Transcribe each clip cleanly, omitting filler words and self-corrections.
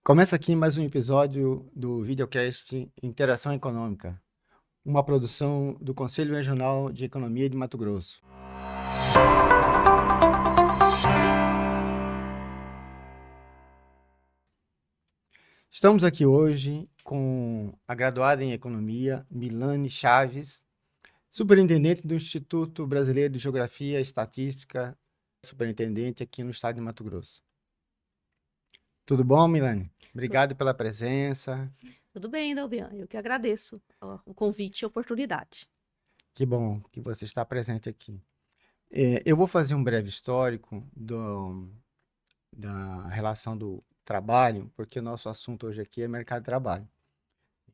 Começa aqui mais um episódio do videocast Interação Econômica, uma produção do Conselho Regional de Economia de Mato Grosso. Estamos aqui hoje com a graduada em Economia, Milane Chaves, superintendente do Instituto Brasileiro de Geografia e Estatística, superintendente aqui no estado de Mato Grosso. Tudo bom, Milane? Tu- Obrigado pela presença. Tudo bem, Delbian. Eu que agradeço o convite e a oportunidade. Que bom que você está presente aqui. Eu vou fazer um breve histórico da relação do trabalho, porque o nosso assunto hoje aqui é mercado de trabalho.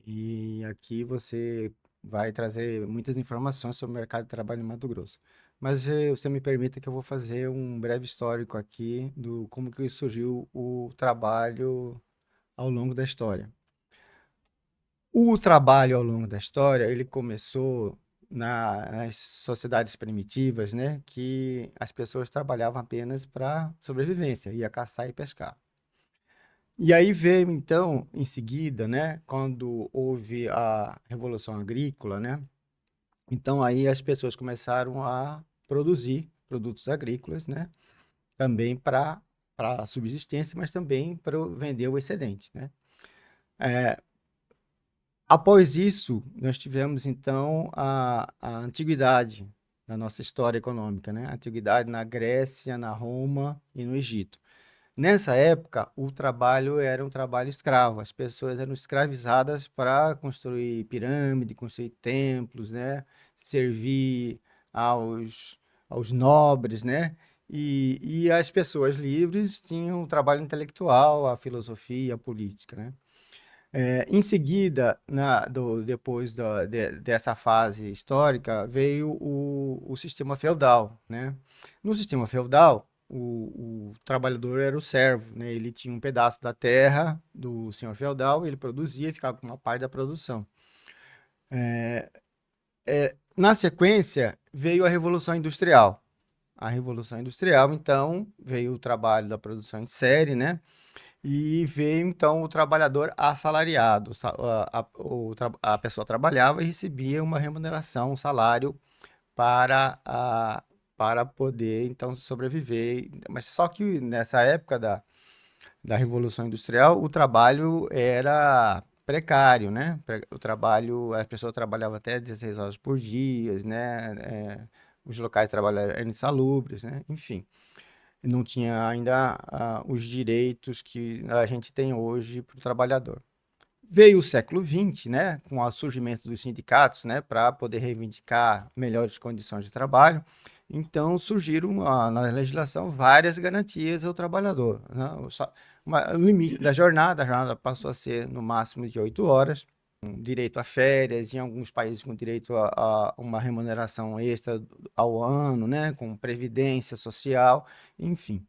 E aqui você vai trazer muitas informações sobre o mercado de trabalho em Mato Grosso. Mas você me permita que eu vou fazer um breve histórico aqui do como que surgiu o trabalho ao longo da história. O trabalho ao longo da história, ele começou nas sociedades primitivas, né, que as pessoas trabalhavam apenas para sobrevivência, ia caçar e pescar. E aí veio então, em seguida, né, quando houve a Revolução Agrícola, né, então aí as pessoas começaram a produzir produtos agrícolas, né, também para subsistência, mas também para vender o excedente, né. Após isso, nós tivemos então a antiguidade na nossa história econômica, né? A antiguidade na Grécia, na Roma e no Egito. Nessa época, o trabalho era um trabalho escravo, as pessoas eram escravizadas para construir pirâmide, construir templos, né? Servir aos nobres, né? E as pessoas livres tinham o trabalho intelectual, a filosofia, a política, né? Em seguida, depois dessa fase histórica, veio o sistema feudal, né? No sistema feudal, o trabalhador era o servo, né? Ele tinha um pedaço da terra do senhor feudal, ele produzia e ficava com uma parte da produção. Na sequência, veio a Revolução Industrial. A Revolução Industrial, então, veio o trabalho da produção em série, né? E veio então o trabalhador assalariado. A pessoa trabalhava e recebia uma remuneração, um salário para, para poder então sobreviver. Mas só que nessa época da Revolução Industrial, o trabalho era precário, né? O trabalho, a pessoa trabalhava até 16 horas por dia, né? Os locais de trabalho eram insalubres, né? Enfim, não tinha ainda os direitos que a gente tem hoje para o trabalhador. Veio o século XX, né, com o surgimento dos sindicatos, né, para poder reivindicar melhores condições de trabalho. Então surgiram na legislação várias garantias ao trabalhador, né? O limite da jornada, a jornada passou a ser no máximo de 8 horas, com direito a férias, em alguns países com direito a uma remuneração extra ao ano, né, com previdência social, enfim.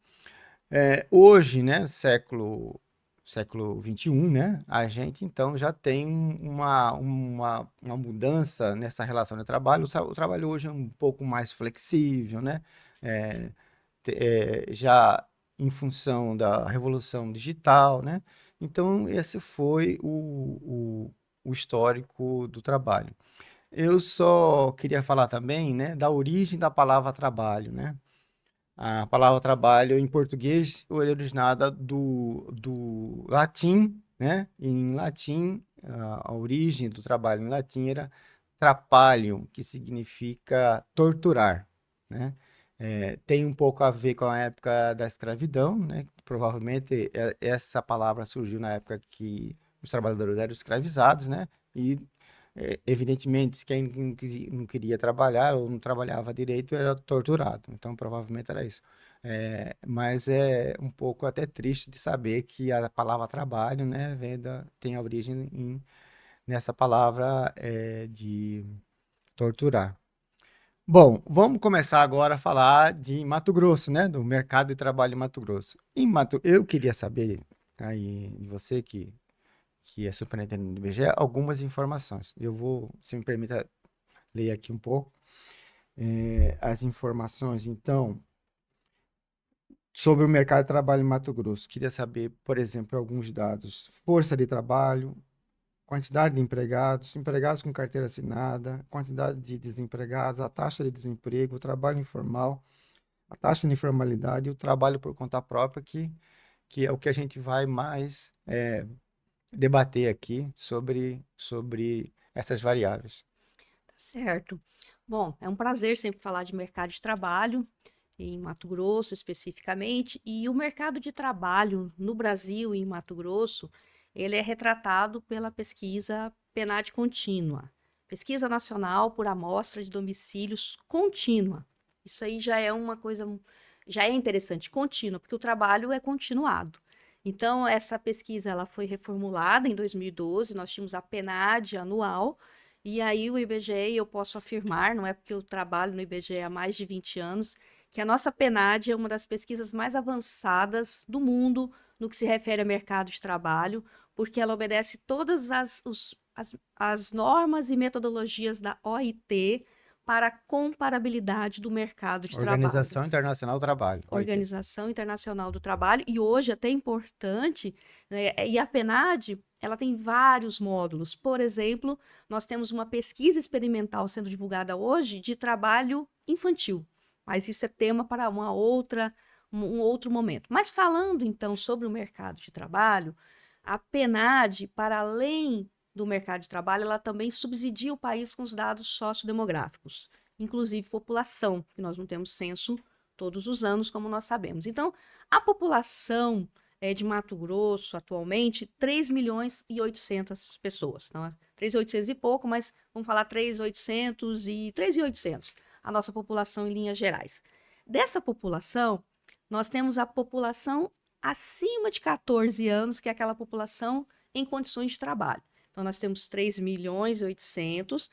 Hoje, né, século XXI, né, a gente então já tem uma mudança nessa relação de trabalho. O trabalho hoje é um pouco mais flexível, né, é, já em função da revolução digital, né, então esse foi o histórico do trabalho. Eu só queria falar também, né, da origem da palavra trabalho, né. A palavra trabalho em português é originada do latim, né? Em latim, a origem do trabalho em latim era trapalhum, que significa torturar, né? Tem um pouco a ver com a época da escravidão, né? Provavelmente essa palavra surgiu na época que os trabalhadores eram escravizados, né? E evidentemente, quem não queria trabalhar ou não trabalhava direito era torturado. Então, provavelmente era isso. Mas é um pouco até triste de saber que a palavra trabalho, né, tem a origem nessa palavra de torturar. Bom, vamos começar agora a falar de Mato Grosso, né, do mercado de trabalho em Mato Grosso. Eu queria saber aí de você que é superintendente do IBGE, algumas informações. Eu vou, se me permita, ler aqui um pouco as informações. Então, sobre o mercado de trabalho em Mato Grosso. Queria saber, por exemplo, alguns dados. Força de trabalho, quantidade de empregados, empregados com carteira assinada, quantidade de desempregados, a taxa de desemprego, o trabalho informal, a taxa de informalidade e o trabalho por conta própria, que é o que a gente vai mais debater aqui sobre essas variáveis. Certo. Bom, é um prazer sempre falar de mercado de trabalho, em Mato Grosso especificamente, e o mercado de trabalho no Brasil e em Mato Grosso, ele é retratado pela pesquisa PNAD contínua, Pesquisa Nacional por Amostra de Domicílios Contínua. Isso aí já é uma coisa, já é interessante, contínua, porque o trabalho é continuado. Então, essa pesquisa ela foi reformulada em 2012, nós tínhamos a PNAD anual, e aí o IBGE, eu posso afirmar, não é porque eu trabalho no IBGE há mais de 20 anos, que a nossa PNAD é uma das pesquisas mais avançadas do mundo no que se refere a mercado de trabalho, porque ela obedece todas as normas e metodologias da OIT para a comparabilidade do mercado de trabalho. Organização Internacional do Trabalho, OIT. Organização Internacional do Trabalho, e hoje até importante, né, e a PNAD, ela tem vários módulos. Por exemplo, nós temos uma pesquisa experimental sendo divulgada hoje de trabalho infantil, mas isso é tema para um outro momento. Mas falando então sobre o mercado de trabalho, a PNAD, para além do mercado de trabalho, ela também subsidia o país com os dados sociodemográficos, inclusive população, que nós não temos censo todos os anos, como nós sabemos. Então, a população de Mato Grosso, atualmente, 3 milhões e 800 pessoas. Então, 3.800 e pouco, mas vamos falar 3.800 e 3.800, a nossa população em linhas gerais. Dessa população, nós temos a população acima de 14 anos, que é aquela população em condições de trabalho. Então, nós temos 3 milhões e 800,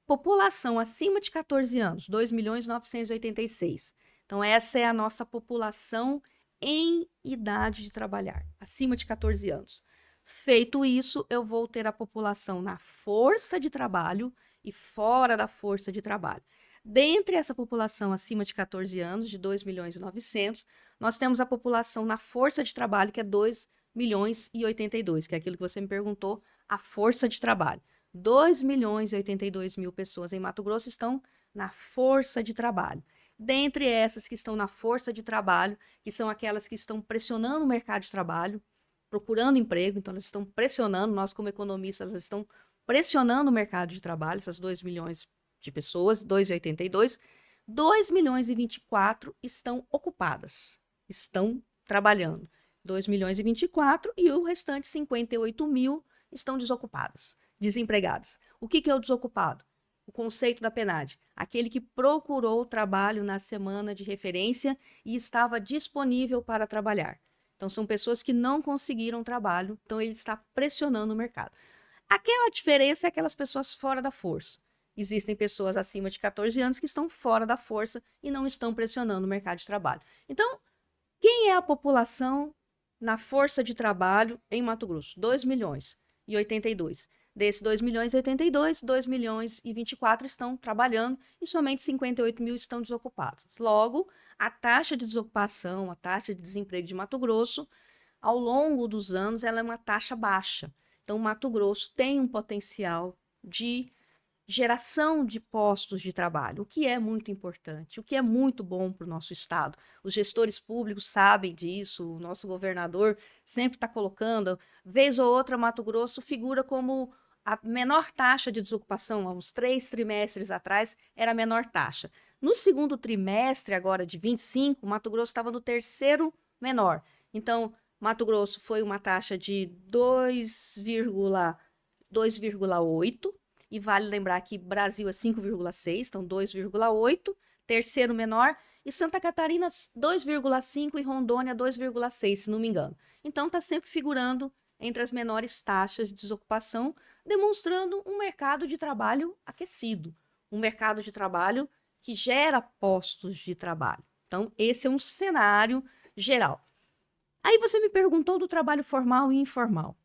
população acima de 14 anos, 2 milhões e 986. Então, essa é a nossa população em idade de trabalhar, acima de 14 anos. Feito isso, eu vou ter a população na força de trabalho e fora da força de trabalho. Dentre essa população acima de 14 anos, de 2 milhões e 900, nós temos a população na força de trabalho, que é 2 milhões e 82, que é aquilo que você me perguntou, a força de trabalho. 2 milhões e 82 mil pessoas em Mato Grosso estão na força de trabalho. Dentre essas que estão na força de trabalho, que são aquelas que estão pressionando o mercado de trabalho, procurando emprego, então elas estão pressionando, nós como economistas, elas estão pressionando o mercado de trabalho, essas 2 milhões de pessoas, 2,82, 2 milhões e 24 estão ocupadas, estão trabalhando. 2 milhões e 24 e o restante 58 mil estão desocupadas, desempregadas. O que é o desocupado? O conceito da PNAD, aquele que procurou trabalho na semana de referência e estava disponível para trabalhar. Então, são pessoas que não conseguiram trabalho, então ele está pressionando o mercado. Aquela diferença é aquelas pessoas fora da força. Existem pessoas acima de 14 anos que estão fora da força e não estão pressionando o mercado de trabalho. Então, quem é a população na força de trabalho em Mato Grosso? 2 milhões e 82. Desses 2 milhões e 82, 2 milhões e 24 estão trabalhando e somente 58 mil estão desocupados. Logo, a taxa de desocupação, a taxa de desemprego de Mato Grosso, ao longo dos anos, ela é uma taxa baixa. Então, Mato Grosso tem um potencial de geração de postos de trabalho, o que é muito importante, o que é muito bom para o nosso estado. Os gestores públicos sabem disso, o nosso governador sempre está colocando, vez ou outra, Mato Grosso figura como a menor taxa de desocupação, há uns 3 trimestres atrás, era a menor taxa. No segundo trimestre, agora de 25, Mato Grosso estava no terceiro menor. Então, Mato Grosso foi uma taxa de 2,8, e vale lembrar que Brasil é 5,6, então 2,8, terceiro menor, e Santa Catarina 2,5 e Rondônia 2,6, se não me engano. Então está sempre figurando entre as menores taxas de desocupação, demonstrando um mercado de trabalho aquecido, um mercado de trabalho que gera postos de trabalho. Então esse é um cenário geral. Aí você me perguntou do trabalho formal e informal.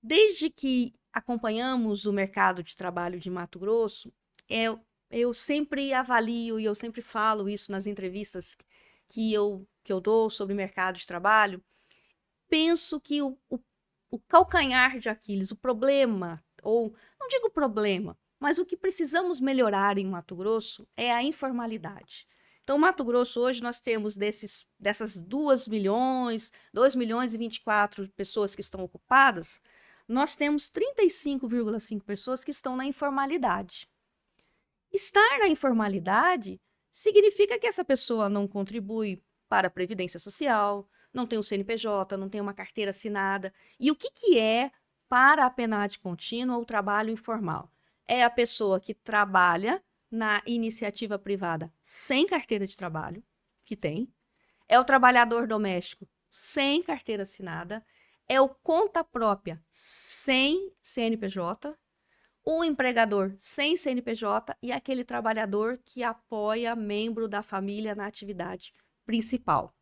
Desde que acompanhamos o mercado de trabalho de Mato Grosso, eu sempre avalio e eu sempre falo isso nas entrevistas que eu que eu dou sobre mercado de trabalho, penso que o calcanhar de Aquiles, o problema, ou não digo problema, mas o que precisamos melhorar em Mato Grosso é a informalidade. Então, Mato Grosso, hoje, nós temos dessas 2 milhões, 2 milhões e 24 pessoas que estão ocupadas, nós temos 35,5 pessoas que estão na informalidade. Estar na informalidade significa que essa pessoa não contribui para a Previdência Social, não tem um CNPJ, não tem uma carteira assinada. E o que é, para a PNAD contínua, o trabalho informal? É a pessoa que trabalha na iniciativa privada sem carteira de trabalho, que tem. É o trabalhador doméstico sem carteira assinada. É o conta própria sem CNPJ. O empregador sem CNPJ e aquele trabalhador que apoia membro da família na atividade principal.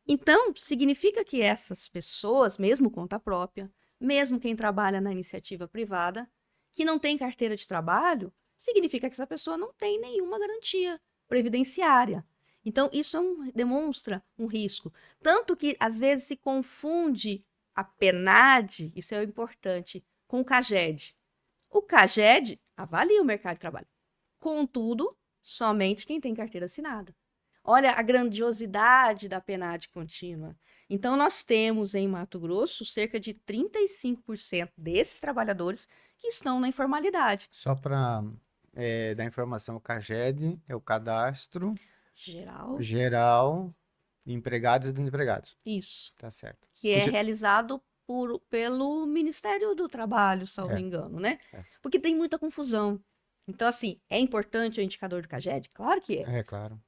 Então, significa que essas pessoas, mesmo conta própria, mesmo quem trabalha na iniciativa privada, que não tem carteira de trabalho, significa que essa pessoa não tem nenhuma garantia previdenciária. Então, isso demonstra um risco. Tanto que, às vezes, se confunde a PNAD, isso é o importante, com o CAGED. O CAGED avalia o mercado de trabalho. Contudo, somente quem tem carteira assinada. Olha a grandiosidade da PNAD contínua. Então, nós temos em Mato Grosso cerca de 35% desses trabalhadores que estão na informalidade. Só para dar informação, o CAGED é o Cadastro Geral. de Empregados e Desempregados. Isso. Tá certo. Que é realizado pelo Ministério do Trabalho, se eu não me engano, né? Porque tem muita confusão. Então, assim, é importante o indicador do CAGED? Claro que é. É, claro.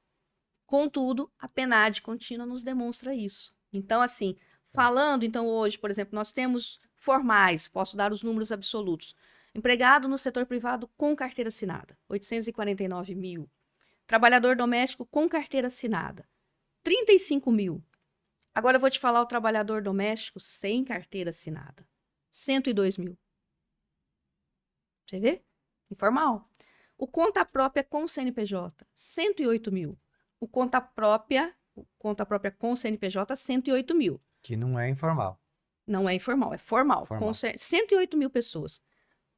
Contudo, a PNAD contínua nos demonstra isso. Então, assim, falando, então, hoje, por exemplo, nós temos formais, posso dar os números absolutos. Empregado no setor privado com carteira assinada, 849 mil. Trabalhador doméstico com carteira assinada, 35 mil. Agora eu vou te falar o trabalhador doméstico sem carteira assinada, 102 mil. Você vê? Informal. O conta própria com CNPJ, 108 mil. O conta própria com CNPJ, 108 mil. Que não é informal. Não é informal, é formal. Formal. 108 mil pessoas.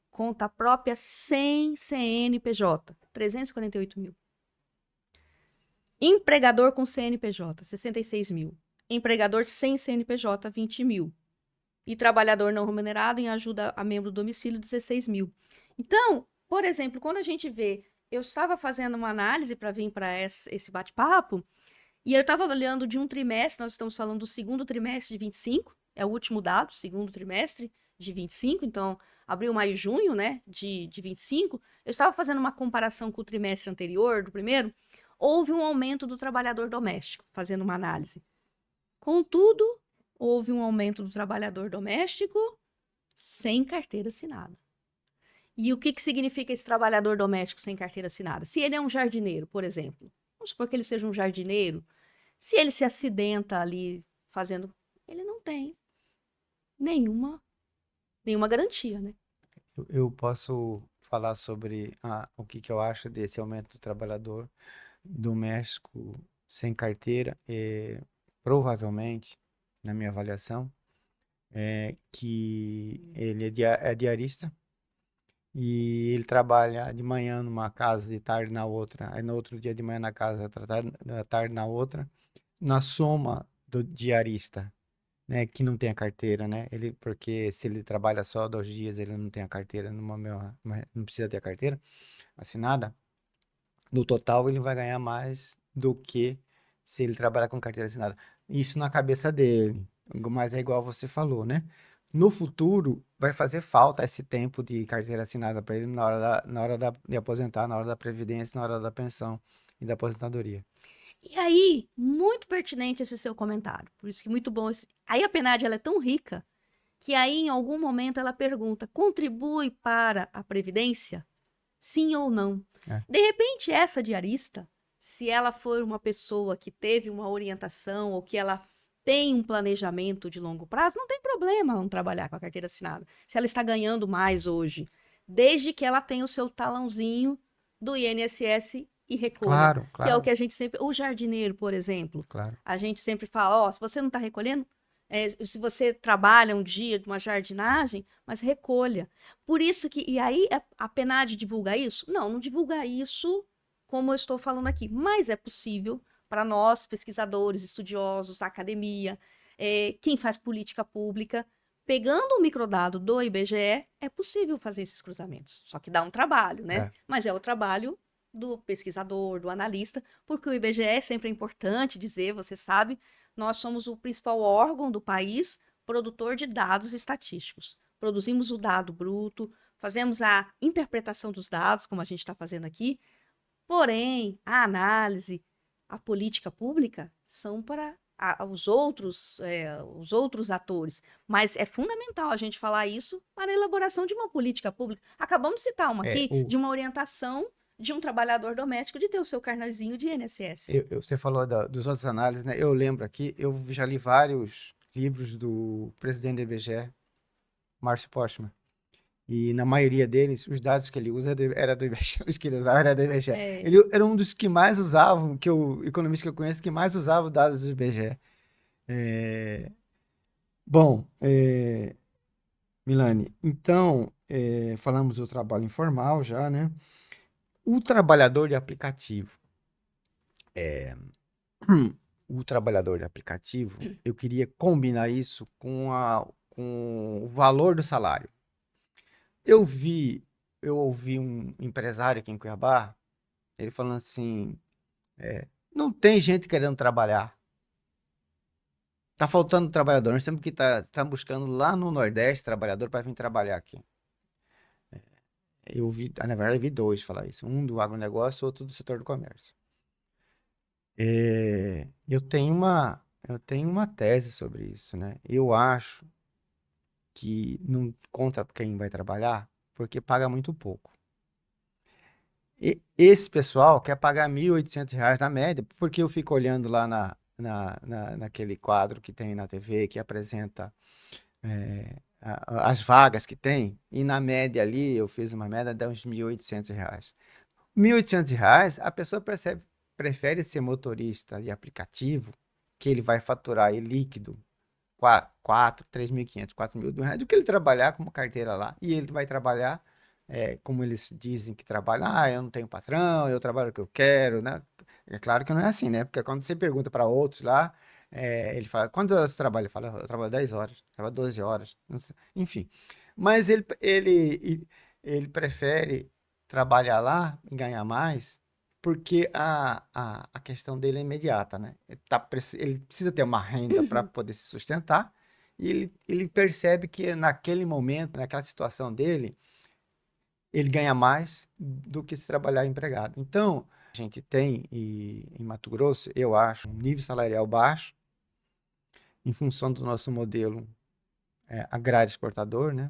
Conta própria sem CNPJ, 348 mil. Empregador com CNPJ, 66 mil. Empregador sem CNPJ, 20 mil. E trabalhador não remunerado em ajuda a membro do domicílio, 16 mil. Então, por exemplo, quando a gente vê, eu estava fazendo uma análise para vir para esse bate-papo, e eu estava olhando de um trimestre, nós estamos falando do segundo trimestre de 25, é o último dado, segundo trimestre de 25, então, abril, maio, junho, né, de 25, eu estava fazendo uma comparação com o trimestre anterior, do primeiro, houve um aumento do trabalhador doméstico, fazendo uma análise. Contudo, houve um aumento do trabalhador doméstico sem carteira assinada. E o que significa esse trabalhador doméstico sem carteira assinada? Se ele é um jardineiro, por exemplo, vamos supor que ele seja um jardineiro, se ele se acidenta ali fazendo, ele não tem nenhuma garantia, né? Eu posso falar sobre o que eu acho desse aumento do trabalhador doméstico sem carteira. Provavelmente, na minha avaliação, que ele é diarista e ele trabalha de manhã numa casa, de tarde na outra, aí no outro dia de manhã na casa, da tarde na outra, na soma do diarista, né, que não tem a carteira, né? Porque se ele trabalha só 2 dias, ele não tem a carteira, não precisa ter a carteira assinada. No total, ele vai ganhar mais do que se ele trabalhar com carteira assinada. Isso na cabeça dele, mas é igual você falou, né? No futuro, vai fazer falta esse tempo de carteira assinada para ele de aposentar, na hora da previdência, na hora da pensão e da aposentadoria. E aí, muito pertinente esse seu comentário. Por isso que muito bom. Aí a PNAD ela é tão rica que aí em algum momento ela pergunta: contribui para a previdência? Sim ou não? De repente, essa diarista, se ela for uma pessoa que teve uma orientação ou que ela tem um planejamento de longo prazo, não tem problema não trabalhar com a carteira assinada. Se ela está ganhando mais hoje, desde que ela tenha o seu talãozinho do INSS e recolha, Claro, que é o claro, que a gente sempre, o jardineiro, por exemplo, claro. a gente sempre fala, ó, se você não está recolhendo, se você trabalha um dia de uma jardinagem, mas recolha. Por isso que, e aí a PNAD divulga isso? Não, não divulga isso como eu estou falando aqui, mas é possível para nós, pesquisadores, estudiosos, academia, quem faz política pública, pegando o microdado do IBGE, é possível fazer esses cruzamentos. Só que dá um trabalho, né? É. Mas é o trabalho do pesquisador, do analista, porque o IBGE sempre é importante dizer, você sabe, nós somos o principal órgão do país produtor de dados estatísticos. Produzimos o dado bruto, fazemos a interpretação dos dados, como a gente está fazendo aqui, porém, a análise, a política pública são para os outros atores. Mas é fundamental a gente falar isso para a elaboração de uma política pública. Acabamos de citar uma É, aqui, de uma orientação de um trabalhador doméstico de ter o seu carnezinho de INSS. você falou dos outros análises, né? Eu lembro aqui, eu já li vários livros do presidente do IBGE, Márcio Postman. E na maioria deles, os dados que ele usa era do IBGE, os que ele usava era do IBGE. É, Ele era um dos que mais usavam, economista que eu conheço, que mais usava os dados do IBGE. É, bom, Milani, então, falamos do trabalho informal já, né? O trabalhador de aplicativo. O trabalhador de aplicativo, eu queria combinar isso com o valor do salário. Eu vi, eu ouvi um empresário aqui em Cuiabá, ele falando assim, não tem gente querendo trabalhar. Tá faltando trabalhador. Nós temos que tá buscando lá no Nordeste trabalhador para vir trabalhar aqui. Eu vi, na verdade, eu vi dois falar isso. Um do agronegócio, outro do setor do comércio. Eu tenho uma tese sobre isso, né? Eu acho que não conta quem vai trabalhar porque paga muito pouco. E esse pessoal quer pagar R$ 1.800 na média, porque eu fico olhando lá naquele quadro que tem na TV que apresenta as vagas que tem, e na média ali, eu fiz uma média de uns R$ 1.800. R$ 1.800, a pessoa prefere ser motorista de aplicativo, que ele vai faturar aí líquido 3.500, R$ 4.000, do que ele trabalhar como carteira lá. E ele vai trabalhar, como eles dizem que trabalham, eu não tenho patrão, eu trabalho o que eu quero, né? É claro que não é assim, né? Porque quando você pergunta para outros lá, ele fala, quantas horas você trabalha? Ele fala, eu trabalho 10 horas, trabalho 12 horas, não sei, enfim. Mas ele prefere trabalhar lá e ganhar mais, porque a questão dele é imediata, né? Ele precisa ter uma renda para poder se sustentar, e ele percebe que naquele momento, naquela situação dele, ele ganha mais do que se trabalhar empregado. Então, a gente tem em Mato Grosso, eu acho, um nível salarial baixo, em função do nosso modelo agrário exportador, né?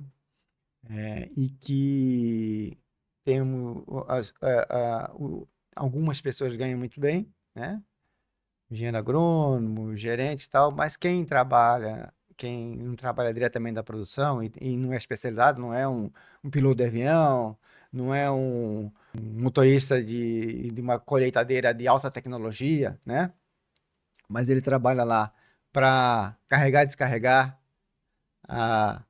E que temos algumas pessoas ganham muito bem, né? Engenheiro agrônomo, gerente e tal, mas quem não trabalha diretamente da produção e não é especializado, não é um piloto de avião, não é um motorista de uma colheitadeira de alta tecnologia, né? Mas ele trabalha lá para carregar e descarregar a,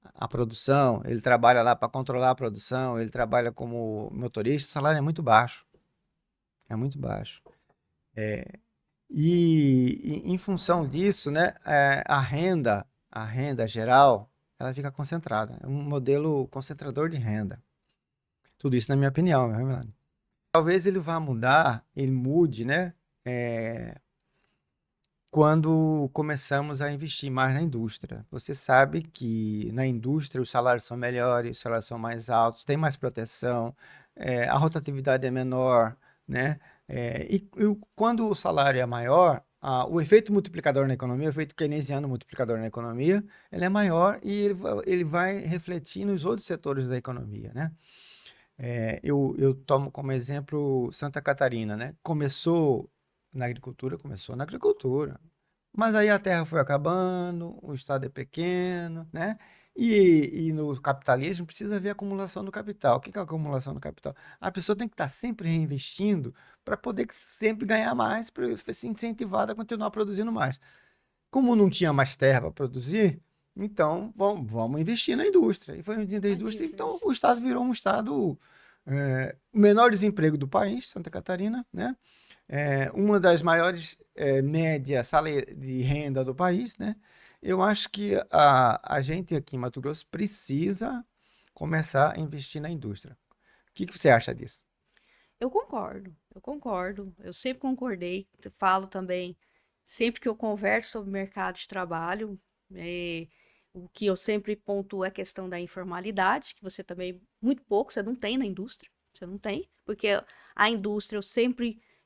a produção, ele trabalha lá para controlar a produção, ele trabalha como motorista, o salário é muito baixo. É muito baixo. E em função disso, né, a renda geral, ela fica concentrada. É um modelo concentrador de renda. Tudo isso na minha opinião, né, Milano? Talvez ele vá mudar, ele mude, né, quando começamos a investir mais na indústria. Você sabe que na indústria os salários são melhores, os salários são mais altos, tem mais proteção, a rotatividade é menor, né? Quando o salário é maior, o efeito multiplicador na economia, o efeito keynesiano multiplicador na economia, ele é maior e ele vai refletir nos outros setores da economia, né? Eu tomo como exemplo Santa Catarina, né? Começou na agricultura, mas aí a terra foi acabando, o estado é pequeno, né? E no capitalismo precisa haver acumulação do capital. O que é a acumulação do capital? A pessoa tem que estar sempre reinvestindo para poder sempre ganhar mais, para ser incentivada a continuar produzindo mais. Como não tinha mais terra para produzir, então vamos investir na indústria. E foi investindo na A indústria, então dívida. o estado virou um estado, o menor desemprego do país, Santa Catarina, né? Uma das maiores média de renda do país, né? Eu acho que a gente aqui em Mato Grosso precisa começar a investir na indústria. O que você acha disso? Eu concordo, eu concordo. Eu sempre concordei. Falo também, sempre que eu converso sobre mercado de trabalho, eh, o que eu sempre pontuo é a questão da informalidade, que você também, muito pouco, você não tem na indústria. Você não tem, porque a indústria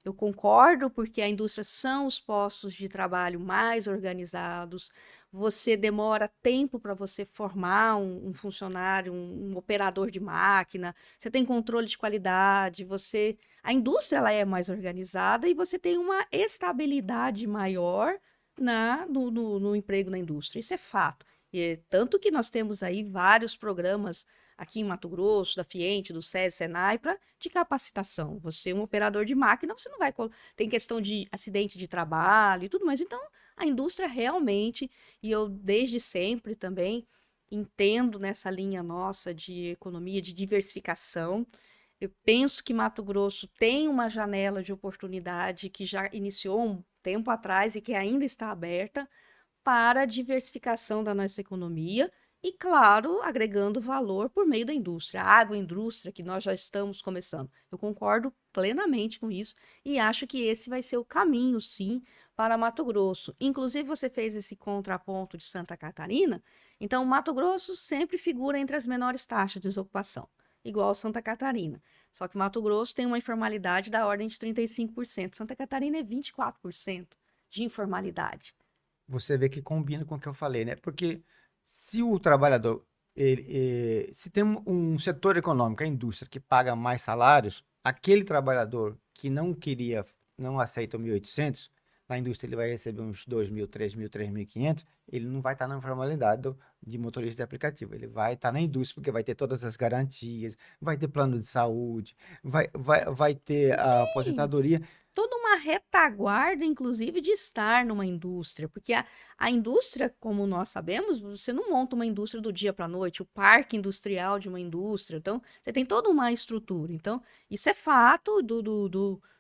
eu concordo, porque a indústria são os postos de trabalho mais organizados. Você demora tempo para você formar um funcionário, um operador de máquina. Você tem controle de qualidade, a indústria ela é mais organizada e você tem uma estabilidade maior no emprego na indústria. Isso é fato. Tanto que nós temos aí vários programas aqui em Mato Grosso, da Fiente, do SESI, Senai, de capacitação. Você é um operador de máquina, você não vai. Tem questão de acidente de trabalho e tudo mais. Então, a indústria realmente, e eu desde sempre também entendo nessa linha nossa de economia, de diversificação. Eu penso que Mato Grosso tem uma janela de oportunidade que já iniciou um tempo atrás e que ainda está aberta para a diversificação da nossa economia e, claro, agregando valor por meio da indústria, a agroindústria que nós já estamos começando. Eu concordo plenamente com isso e acho que esse vai ser o caminho, sim, para Mato Grosso. Inclusive, você fez esse contraponto de Santa Catarina, então Mato Grosso sempre figura entre as menores taxas de desocupação, igual Santa Catarina. Só que Mato Grosso tem uma informalidade da ordem de 35%. Santa Catarina é 24% de informalidade. Você vê que combina com o que eu falei, né? Porque se o trabalhador, se tem um setor econômico, a indústria, que paga mais salários, aquele trabalhador que não aceita o 1.800, na indústria ele vai receber uns 2.000, 3.000, 3.500, ele não vai estar na informalidade de motorista de aplicativo, ele vai estar na indústria, porque vai ter todas as garantias, vai ter plano de saúde, vai ter a Gente, aposentadoria. toda uma retaguarda, inclusive, de estar numa indústria, porque a indústria, como nós sabemos, você não monta uma indústria do dia para a noite, o parque industrial de uma indústria, então você tem toda uma estrutura. Então, isso é fato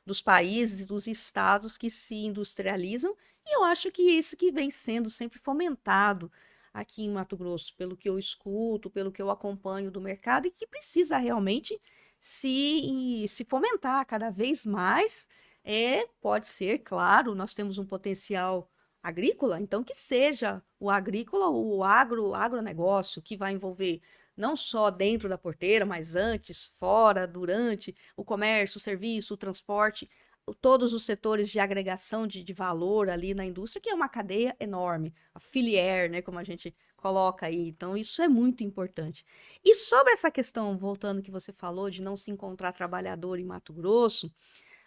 dos países, dos estados que se industrializam, e eu acho que isso que vem sendo sempre fomentado aqui em Mato Grosso, pelo que eu escuto, pelo que eu acompanho do mercado, e que precisa realmente se fomentar cada vez mais. Pode ser, claro, nós temos um potencial agrícola, então que seja o agrícola, o agronegócio, que vai envolver não só dentro da porteira, mas antes, fora, durante, o comércio, o serviço, o transporte, todos os setores de agregação de valor ali na indústria, que é uma cadeia enorme, a filière, né, como a gente coloca aí. Então, isso é muito importante. E sobre essa questão, voltando que você falou de não se encontrar trabalhador em Mato Grosso,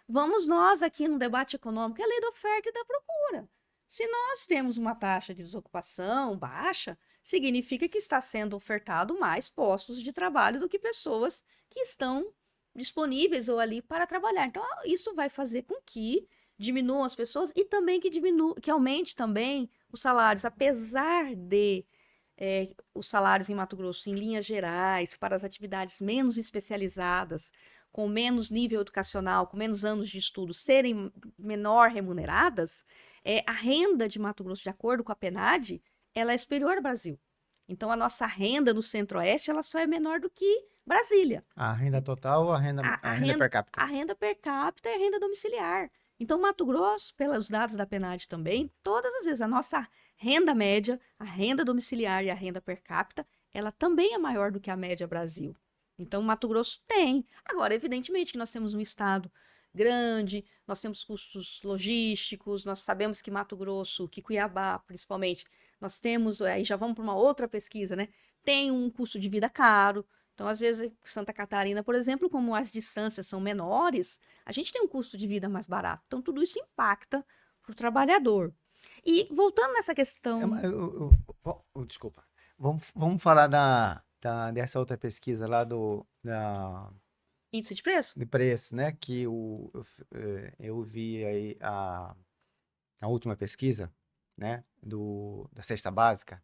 vamos nós aqui no debate econômico, é a lei da oferta e da procura. Se nós temos uma taxa de desocupação baixa, significa que está sendo ofertado mais postos de trabalho do que pessoas que estão disponíveis ou ali para trabalhar. Então, isso vai fazer com que diminuam as pessoas e também que aumente também os salários, apesar de os salários em Mato Grosso, em linhas gerais, para as atividades menos especializadas, com menos nível educacional, com menos anos de estudo, serem menor remuneradas, a renda de Mato Grosso, de acordo com a PNAD, ela é superior ao Brasil. Então, a nossa renda no Centro-Oeste, ela só é menor do que Brasília. A renda total ou A, a a, renda per renda, capita? a renda per capita é a renda domiciliar. Então, Mato Grosso, pelos dados da PNAD também, todas as vezes a nossa renda média, a renda domiciliar e a renda per capita, ela também é maior do que a média Brasil. Então, Mato Grosso tem. Agora, evidentemente que nós temos um estado grande, nós temos custos logísticos, nós sabemos que Mato Grosso, que Cuiabá, principalmente, nós temos, aí já vamos para uma outra pesquisa, né? Tem um custo de vida caro. Então, às vezes, Santa Catarina, por exemplo, como as distâncias são menores, a gente tem um custo de vida mais barato. Então, tudo isso impacta para o trabalhador. E voltando nessa É uma- questão. eu- Desculpa. Vamos falar dessa outra pesquisa lá Índice de preço? de preço, né? Que eu vi aí a última pesquisa, né? Da cesta básica.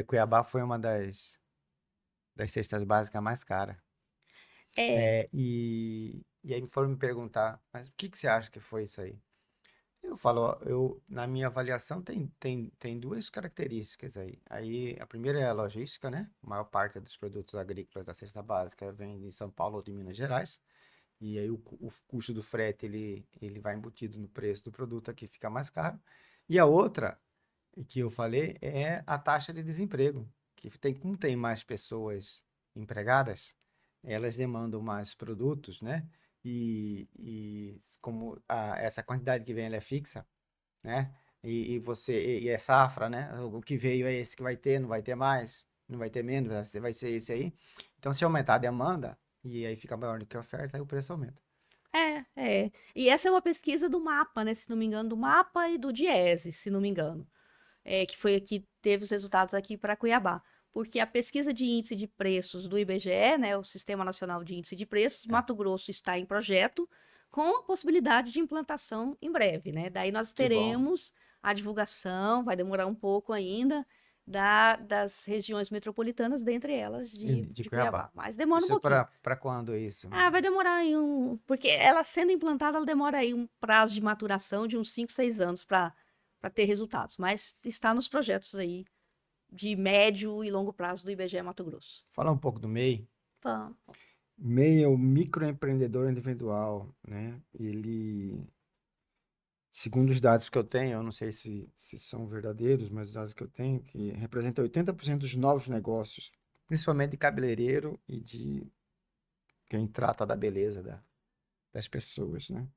Cuiabá foi uma das cestas básicas mais caras. É, E aí foram me perguntar, mas o que que você acha que foi isso aí? Eu falo, ó, na minha avaliação tem duas características aí. Aí a primeira é a logística, né? A maior parte dos produtos agrícolas da cesta básica vem de São Paulo ou de Minas Gerais. E aí o custo do frete ele vai embutido no preço do produto aqui, fica mais caro. E a outra que eu falei é a taxa de desemprego, que como tem mais pessoas empregadas, elas demandam mais produtos, né? E como essa quantidade que vem ela é fixa, né? E é safra, né? O que veio é esse que vai ter, não vai ter mais, não vai ter menos, vai ser esse aí. Então, se aumentar a demanda, e aí fica maior do que a oferta, aí o preço aumenta. é. E essa é uma pesquisa do mapa, né? Se não me engano, do mapa e do Diese, se não me engano. Que foi que teve os resultados aqui para Cuiabá. Porque a pesquisa de índice de preços do IBGE, né, o Sistema Nacional de Índice de Preços, É, Mato Grosso está em projeto com a possibilidade de implantação em breve, né? Daí nós que bom. teremos a divulgação, vai demorar um pouco ainda, das regiões metropolitanas, dentre elas De de Cuiabá. Cuiabá. Mas demora um Isso pouquinho. para quando é isso? Ah, vai demorar aí porque ela sendo implantada, ela demora aí um prazo de maturação de uns 5, 6 anos para ter resultados. Mas está nos projetos aí de médio e longo prazo do IBGE Mato Grosso. Falar um pouco do MEI. Pá. MEI é o microempreendedor individual, né? Segundo os dados que eu tenho, eu não sei se são verdadeiros, mas os dados que eu tenho, que representa 80% dos novos negócios, principalmente de cabeleireiro e de quem trata da beleza das pessoas, né?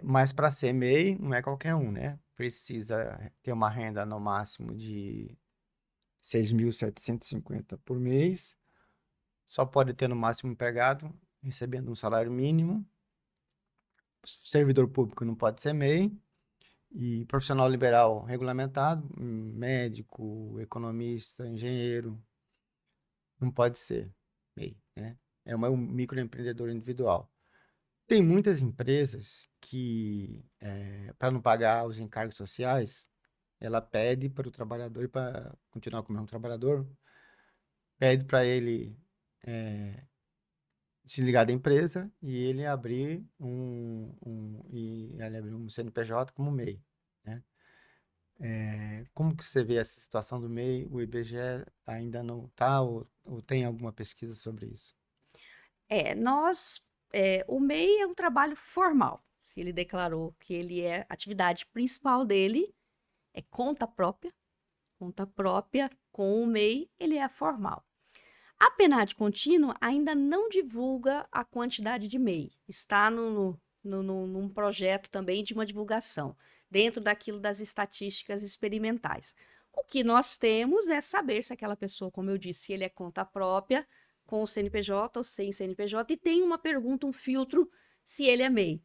Mas para ser MEI, não é qualquer um, né? Precisa ter uma renda no máximo de 6.750 por mês, só pode ter no máximo um empregado, recebendo um salário mínimo. Servidor público não pode ser MEI. E profissional liberal regulamentado, médico, economista, engenheiro, não pode ser MEI, né? É um microempreendedor individual. Tem muitas empresas que, para não pagar os encargos sociais, ela pede para o trabalhador, para continuar como um trabalhador, pede para ele se ligar da empresa e ele abrir ele abrir um CNPJ como MEI, né? Como que você vê essa situação do MEI? O IBGE ainda não está ou tem alguma pesquisa sobre isso? O MEI é um trabalho formal. Se ele declarou que ele é a atividade principal dele é conta própria com o MEI, ele é formal. A PNAD contínua ainda não divulga a quantidade de MEI. Está num projeto também de uma divulgação, dentro daquilo das estatísticas experimentais. O que nós temos é saber se aquela pessoa, como eu disse, se ele é conta própria, com o CNPJ ou sem CNPJ, e tem uma pergunta, um filtro, se ele é MEI.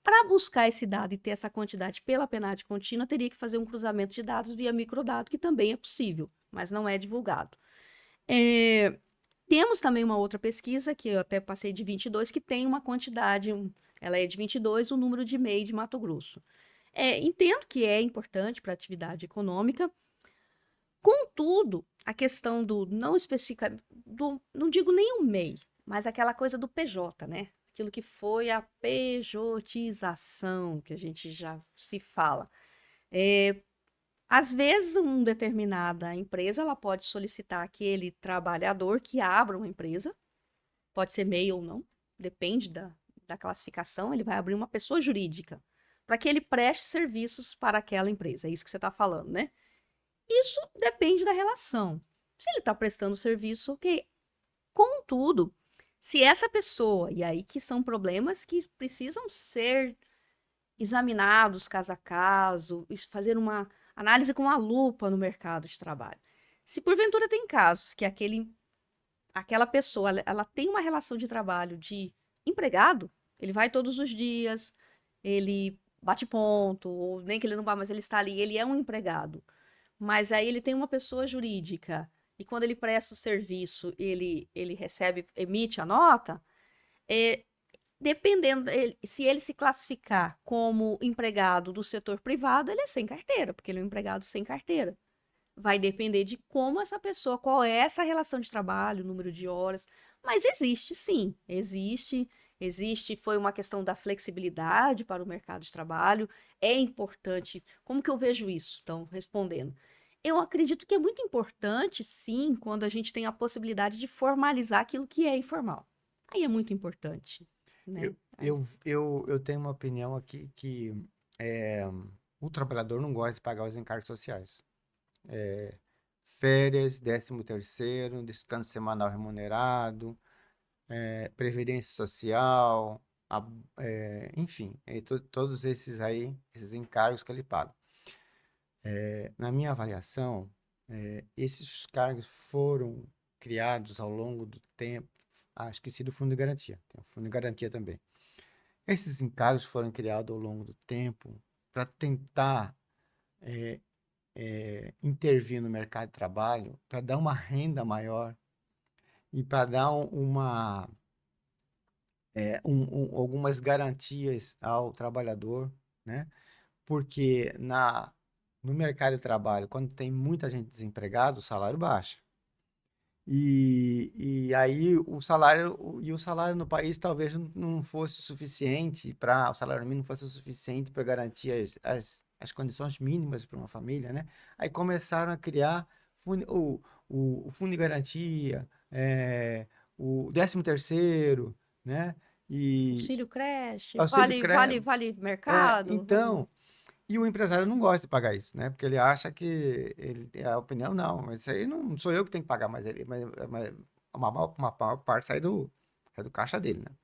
Para buscar esse dado e ter essa quantidade pela PNAD contínua, teria que fazer um cruzamento de dados via microdado, que também é possível, mas não é divulgado. Temos também uma outra pesquisa, que eu até passei de 22, que tem uma quantidade, ela é de 22, o número de MEI de Mato Grosso. Entendo que é importante para a atividade econômica, contudo, a questão do não especificar, não digo nem o MEI, mas aquela coisa do PJ, né? Aquilo que foi a pejotização, que a gente já se fala. Às vezes, uma determinada empresa ela pode solicitar aquele trabalhador que abra uma empresa, pode ser MEI ou não, depende da classificação, ele vai abrir uma pessoa jurídica para que ele preste serviços para aquela empresa. É isso que você está falando, né? Isso depende da relação. Se ele está prestando serviço, ok. Contudo, se essa pessoa, e aí que são problemas que precisam ser examinados caso a caso, fazer uma análise com a lupa no mercado de trabalho. Se porventura tem casos que aquela pessoa ela tem uma relação de trabalho de empregado, ele vai todos os dias, ele bate ponto, ou nem que ele não vá, mas ele está ali, ele é um empregado. Mas aí ele tem uma pessoa jurídica, e quando ele presta o serviço, ele recebe, emite a nota, é, dependendo, se ele se classificar como empregado do setor privado, ele é sem carteira, porque ele é um empregado sem carteira. Vai depender de como essa pessoa, qual é essa relação de trabalho, número de horas. Mas existe, sim, existe. Foi uma questão da flexibilidade para o mercado de trabalho. É importante. Como que eu vejo isso? Então, respondendo. Eu acredito que é muito importante, sim, quando a gente tem a possibilidade de formalizar aquilo que é informal. Aí é muito importante, né? Eu tenho uma opinião aqui que é, o trabalhador não gosta de pagar os encargos sociais. Férias, 13º, descanso semanal remunerado, previdência social, a- enfim, todos esses aí, esses encargos que ele paga. Na minha avaliação, esses cargos foram criados ao longo do tempo, esqueci do fundo de garantia, tem o fundo de garantia também. Esses encargos foram criados ao longo do tempo para tentar intervir no mercado de trabalho, para dar uma renda maior e para dar algumas garantias ao trabalhador, né? Porque no mercado de trabalho, quando tem muita gente desempregada, o salário baixa. E aí o salário no país talvez não fosse o suficiente o salário mínimo fosse o suficiente para garantir as condições mínimas para uma família, né? Aí começaram a criar o fundo de garantia, o 13º, né? E Auxílio creche, auxílio cre... vale mercado, vale... então, e o empresário não gosta de pagar isso, né? Porque ele acha que a opinião não, mas isso aí não sou eu que tenho que pagar, mas uma maior parte sai do caixa dele, né?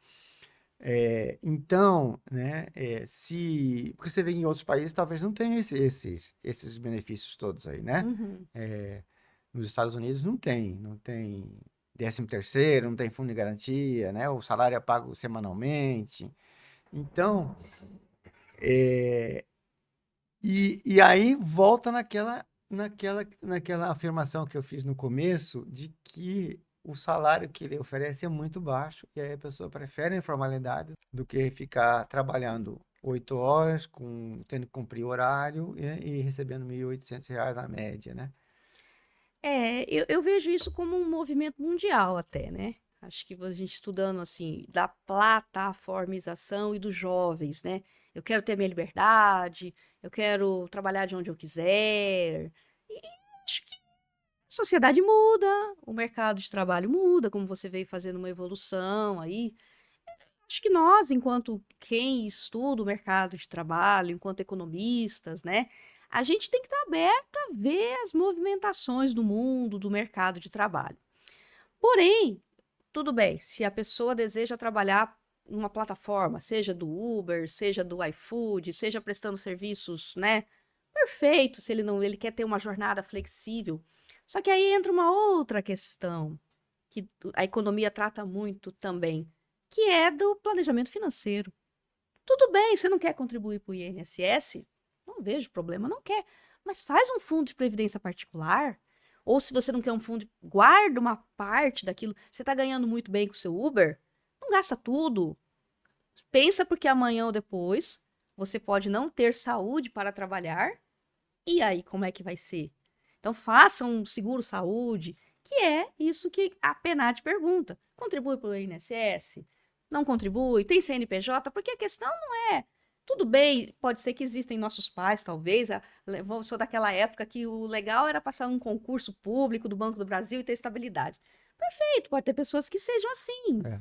Então, né, porque você vê em outros países, talvez não tenha esses benefícios todos aí, né? Uhum. É, nos Estados Unidos não tem 13º, não tem fundo de garantia, né? O salário é pago semanalmente. Então, e aí volta naquela afirmação que eu fiz no começo de que o salário que ele oferece é muito baixo e aí a pessoa prefere a informalidade do que ficar trabalhando 8 horas, tendo que cumprir horário e recebendo R$ 1.800 na média, né? Eu vejo isso como um movimento mundial até, né? Acho que a gente estudando assim, da plataformização e dos jovens, né? Eu quero ter minha liberdade, eu quero trabalhar de onde eu quiser. E acho que a sociedade muda, o mercado de trabalho muda, como você veio fazendo uma evolução aí. Acho que nós, enquanto quem estuda o mercado de trabalho, enquanto economistas, né, a gente tem que estar aberto a ver as movimentações do mundo, do mercado de trabalho. Porém, tudo bem, se a pessoa deseja trabalhar numa plataforma, seja do Uber, seja do iFood, seja prestando serviços, né? Perfeito, se ele não, ele quer ter uma jornada flexível. Só que aí entra uma outra questão que a economia trata muito também, que é do planejamento financeiro. Tudo bem, você não quer contribuir para o INSS? Não vejo problema, não quer. Mas faz um fundo de previdência particular. Ou se você não quer um fundo, guarda uma parte daquilo. Você está ganhando muito bem com o seu Uber? Não gasta tudo. Pensa porque amanhã ou depois você pode não ter saúde para trabalhar. E aí, como é que vai ser? Então, faça um seguro-saúde, que é isso que a PNAD pergunta. Contribui para o INSS? Não contribui? Tem CNPJ? Porque a questão não é. Tudo bem, pode ser que existem nossos pais, talvez. Sou daquela época que o legal era passar um concurso público do Banco do Brasil e ter estabilidade. Perfeito, pode ter pessoas que sejam assim. É.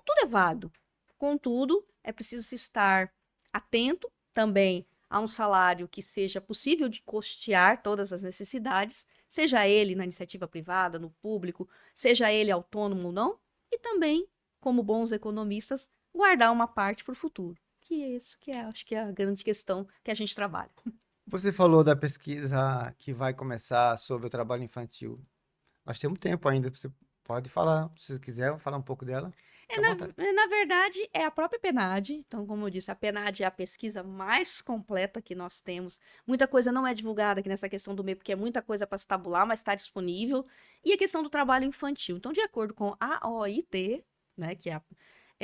Tudo é válido. Contudo, é preciso se estar atento também a um salário que seja possível de custear todas as necessidades, seja ele na iniciativa privada, no público, seja ele autônomo ou não, e também, como bons economistas, guardar uma parte para o futuro. Que é isso que acho que é a grande questão que a gente trabalha. Você falou da pesquisa que vai começar sobre o trabalho infantil. Nós temos tempo ainda, você pode falar, se você quiser, falar um pouco dela. Fica à vontade. Na verdade, é a própria PNAD. Então, como eu disse, a PNAD é a pesquisa mais completa que nós temos. Muita coisa não é divulgada aqui nessa questão do MEI, porque é muita coisa para se tabular, mas está disponível. E a questão do trabalho infantil. Então, de acordo com a OIT, né, que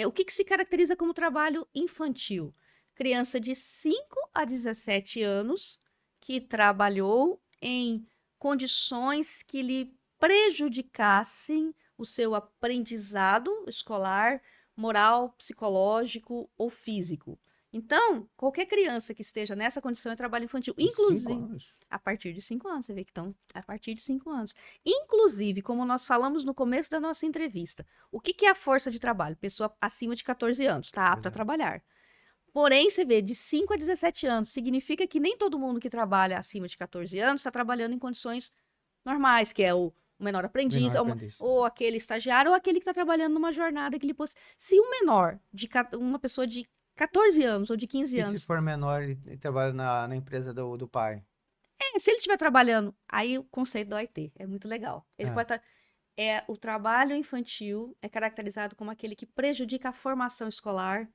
o que se caracteriza como trabalho infantil? Criança de 5 a 17 anos que trabalhou em condições que lhe prejudicassem o seu aprendizado escolar, moral, psicológico ou físico. Então, qualquer criança que esteja nessa condição é trabalho infantil, inclusive a partir de 5 anos. Você vê que estão a partir de 5 anos. Inclusive, como nós falamos no começo da nossa entrevista, o que é a força de trabalho? Pessoa acima de 14 anos, está apta a trabalhar. Porém, você vê, de 5 a 17 anos, significa que nem todo mundo que trabalha acima de 14 anos está trabalhando em condições normais, que é o menor aprendiz, ou aquele estagiário, ou aquele que está trabalhando numa jornada que ele possa... Se um menor, uma pessoa de 14 anos ou de 15 anos... E se for menor e trabalha na empresa do pai? Se ele estiver trabalhando, aí o conceito do OIT é muito legal. Ele pode estar... o trabalho infantil é caracterizado como aquele que prejudica a formação escolar,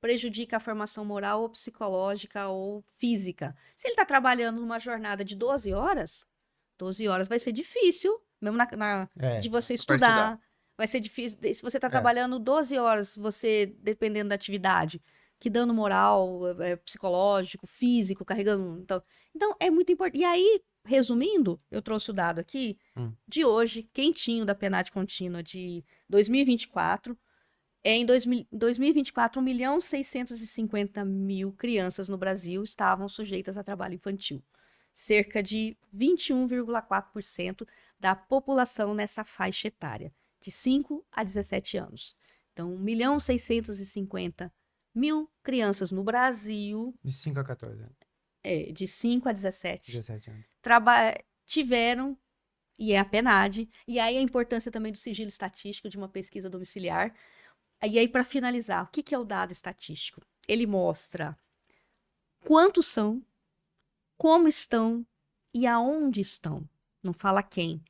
prejudica a formação moral ou psicológica ou física. Se ele está trabalhando numa jornada de 12 horas vai ser difícil, mesmo de você estudar. Vai ser difícil. Se você está trabalhando 12 horas, você, dependendo da atividade, que dano moral, psicológico, físico, carregando... Então, é muito importante. E aí, resumindo, eu trouxe o dado aqui de hoje, quentinho, da PNAD contínua de 2024. Em 2024, 1.650.000 crianças no Brasil estavam sujeitas a trabalho infantil. Cerca de 21,4% da população nessa faixa etária, de 5 a 17 anos. Então, 1.650.000 crianças no Brasil... De 5 a 14 anos. De 5 a 17 anos. Tiveram, e é a PNAD, e aí a importância também do sigilo estatístico de uma pesquisa domiciliar. E aí, para finalizar, o que é o dado estatístico? Ele mostra quantos são, como estão e aonde estão. Não fala quem.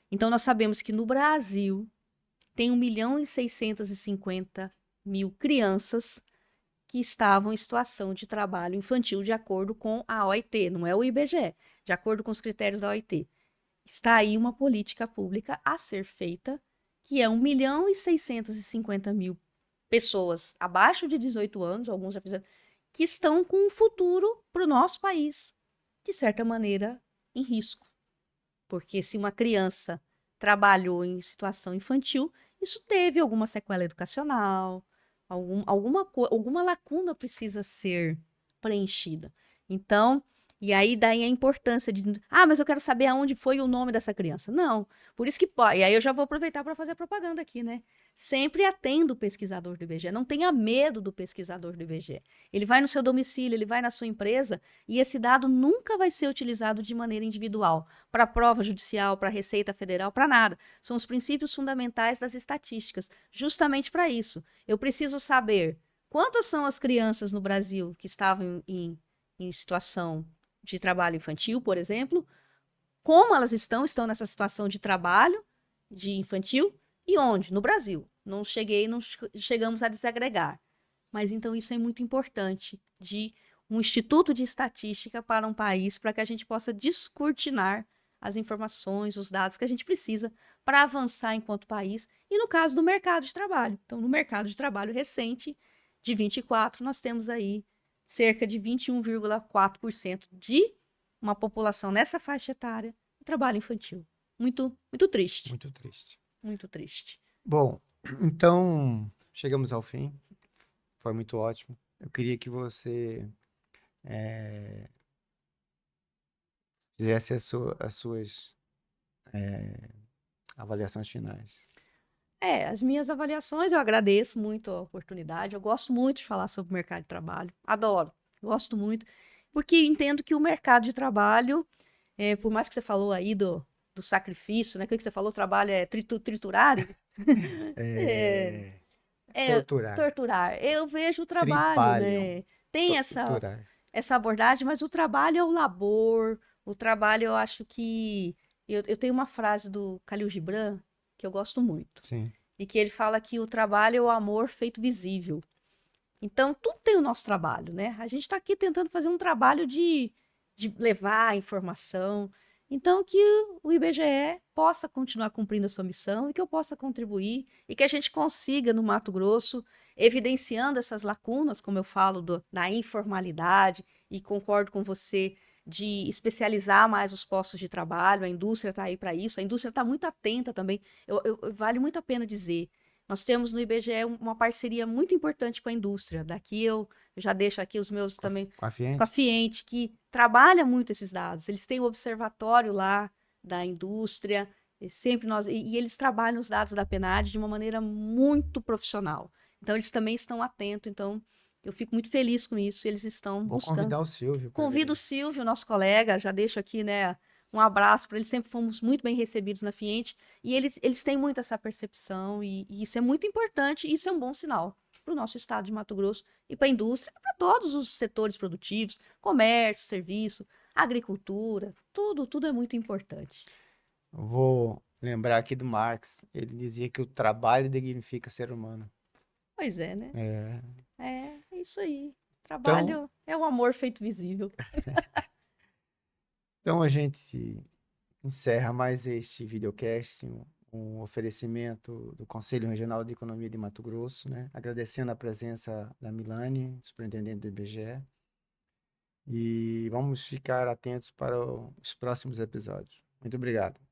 Então, nós sabemos que no Brasil tem 1.650.000 crianças que estavam em situação de trabalho infantil, de acordo com a OIT, não é o IBGE, de acordo com os critérios da OIT. Está aí uma política pública a ser feita, que é 1.650.000 pessoas abaixo de 18 anos, alguns já fizeram, que estão com um futuro para o nosso país, de certa maneira, em risco. Porque se uma criança trabalhou em situação infantil, isso teve alguma sequela educacional, alguma lacuna precisa ser preenchida. Então, e aí daí a importância de... mas eu quero saber aonde foi o nome dessa criança. Não, por isso que... E aí eu já vou aproveitar para fazer a propaganda aqui, né? Sempre atenda o pesquisador do IBGE. Não tenha medo do pesquisador do IBGE. Ele vai no seu domicílio, ele vai na sua empresa e esse dado nunca vai ser utilizado de maneira individual, para prova judicial, para Receita Federal, para nada. São os princípios fundamentais das estatísticas, justamente para isso. Eu preciso saber quantas são as crianças no Brasil que estavam em situação de trabalho infantil, por exemplo, como elas estão nessa situação de trabalho de infantil e onde? No Brasil. Não chegamos a desagregar. Mas então isso é muito importante, de um instituto de estatística para um país, para que a gente possa descortinar as informações, os dados que a gente precisa para avançar enquanto país, e no caso do mercado de trabalho. Então, no mercado de trabalho recente, de 24, nós temos aí cerca de 21,4% de uma população nessa faixa etária em trabalho infantil. Muito, muito triste. Muito triste. Muito triste. Bom, então chegamos ao fim. Foi muito ótimo. Eu queria que você fizesse as suas avaliações finais. As minhas avaliações, eu agradeço muito a oportunidade. Eu gosto muito de falar sobre o mercado de trabalho. Adoro. Gosto muito. Porque entendo que o mercado de trabalho, por mais que você falou aí do sacrifício, né? O que você falou? O trabalho é triturar? Torturar. Eu vejo o trabalho, né? Tem essa abordagem, mas o trabalho é o labor. O trabalho, eu acho que... Eu tenho uma frase do Khalil Gibran que eu gosto muito. Sim. e que ele fala que o trabalho é o amor feito visível. Então, tudo tem o nosso trabalho, né? A gente está aqui tentando fazer um trabalho de levar a informação. Então, que o IBGE possa continuar cumprindo a sua missão e que eu possa contribuir e que a gente consiga, no Mato Grosso, evidenciando essas lacunas, como eu falo, da informalidade, e concordo com você, de especializar mais os postos de trabalho. A indústria está aí para isso, a indústria está muito atenta também. Vale muito a pena dizer. Nós temos no IBGE uma parceria muito importante com a indústria. Daqui eu já deixo aqui os meus também Com a com a Fiente? Fiente, que trabalha muito esses dados. Eles têm o observatório lá da indústria, e eles trabalham os dados da PNAD de uma maneira muito profissional. Então eles também estão atentos. Então eu fico muito feliz com isso. Eles estão Vou buscando. convidar o Silvio para Convido o ele. Silvio, nosso colega, já deixo aqui, né, um abraço para ele. Sempre fomos muito bem recebidos na Fiente e eles têm muito essa percepção e isso é muito importante. E isso é um bom sinal para o nosso estado de Mato Grosso e para a indústria, para todos os setores produtivos, comércio, serviço, agricultura, tudo é muito importante. Vou lembrar aqui do Marx. Ele dizia que o trabalho dignifica o ser humano. Pois é, né? É. É isso aí. Então, Trabalho é o amor feito visível. então a gente encerra mais este videocast, um oferecimento do Conselho Regional de Economia de Mato Grosso, né? Agradecendo a presença da Milane, superintendente do IBGE, e vamos ficar atentos para os próximos episódios. Muito obrigado.